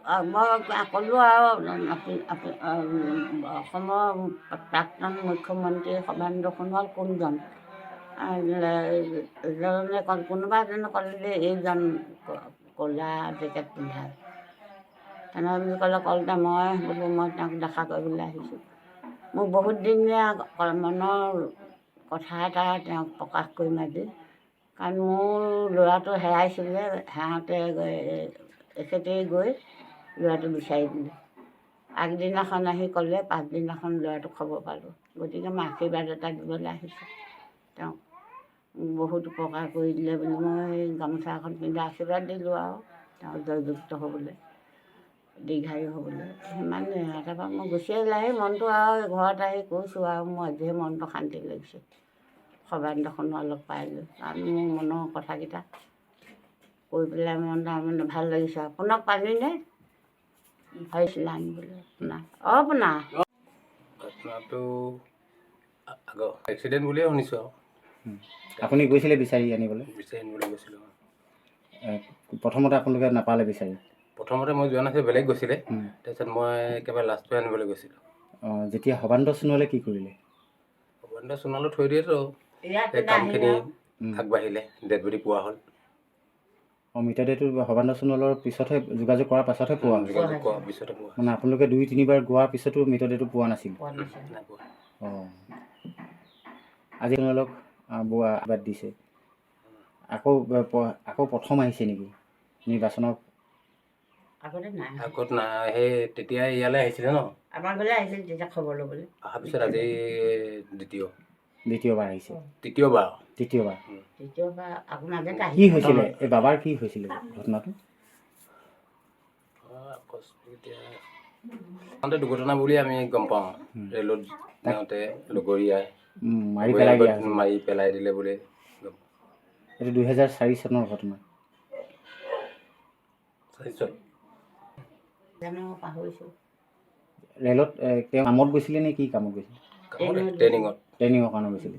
মই ক'লোঁ আৰু অসমৰ প্ৰাক্তন মুখ্যমন্ত্ৰী সৰ্বানন্দ সোণোৱাল কোনজন কোনোবা এজনে ক'লে যে এইজন ক'লা জেকেট পিন্ধা তেনেকৈ বুলি ক'লে কওঁতে মই তেওঁক দেখা কৰিবলৈ আহিছোঁ। মোৰ বহুত দিনীয়া মনৰ কথা এটা তেওঁক প্ৰকাশ কৰিম আজি। কাৰণ মোৰ ল'ৰাটো হেৰাইছিলে, হেৰাওঁতে এখেতেই গৈ ল'ৰাটো বিচাৰি দিলে। আগদিনাখন আহি ক'লে, পাছদিনাখন ল'ৰাটো খবৰ পালোঁ। গতিকে মই আশীৰ্বাদ এটা দিবলৈ আহিছোঁ তেওঁক। বহুত উপকাৰ কৰি দিলে বুলি মই গামোচা এখন পিন্ধি আশীৰ্বাদ দিলোঁ আৰু তেওঁ জয়যুক্ত হ'বলৈ, দীৰ্ঘায়ু হ'বলৈ, সিমানেই। তাৰপৰা মই গুচি আহিলোঁ। আহি মনটো আৰু ঘৰত আহি কৈছোঁ আৰু মোৰ আজিহে মনটো শান্তি লাগিছে সৰ্বানন্দ সোণোৱালক পাই লৈ। কাৰণ মোৰ মনৰ কথাকেইটা কৈ পেলাই মন তাৰমানে ভাল লাগিছে। আপোনাক পালিনে ভাবিছিলে আনিবলৈ আপোনাৰ আপোনাৰ ঘটনাটো আগৰ এক্সিডেণ্ট বুলিয়ে শুনিছোঁ আৰু আপুনি গৈছিলে বিচাৰি আনিবলৈ? বিচাৰি আনিবলৈ গৈছিলোঁ। প্ৰথমতে আপোনালোকে নাপালে বিচাৰি? প্ৰথমতে মই যোৱা নাছিলোঁ, বেলেগ গৈছিলে। তাৰপিছত মই একেবাৰে লাষ্টলৈ আনিবলৈ গৈছিলোঁ। অঁ, যেতিয়া সৰ্বানন্দ সোণোৱালে কি কৰিলে? সৰ্বানন্দ সোণোৱালে থৈ দিয়েতো সেই কামখিনি আগবাঢ়িলে, ডেড বডি পোৱা হ'ল। অঁ, মৃতদেহটো সৰ্বানন্দ সোণোৱালৰ পিছতহে যোগাযোগ কৰাৰ পাছতহে পোৱা হ'ল? যোগাযোগ কৰাৰ পিছতে পোৱা মানে আপোনালোকে 2-3বাৰ গোৱাৰ পিছতো মৃতদেহটো পোৱা নাছিল? নাই পোৱা। অঁ, আজি আপোনালোক আশীৰ্বাদ দিছে, আকৌ প্ৰথম আহিছে নেকি নিৰ্বাচনৰ? আগত নাই, সেই তেতিয়া ইয়ালৈ আহিছিলে ন, আমাৰ ঘৰলৈ আহিছিল তেতিয়া খবৰ ল'বলৈ। অহাৰ পিছত আজি দ্বিতীয়বাৰ আহিছে? তৃতীয়বাৰ আপোনাৰ কি হৈছিলে এই বাবাৰ? কি হৈছিলে ঘটনাটো? এতিয়া দুৰ্ঘটনা বুলি আমি গম পাওঁ। ৰেলত যাওঁতে লগৰীয়াই মাৰি পেলাই দিলে বুলি। এইটো 2004 চনৰ ঘটনা। পাহৰিছোঁ। ৰেলত তেওঁ কামত গৈছিলে নে কি কামত গৈছিলে? ট্ৰেইনিঙৰ কাৰণে গৈছিলে।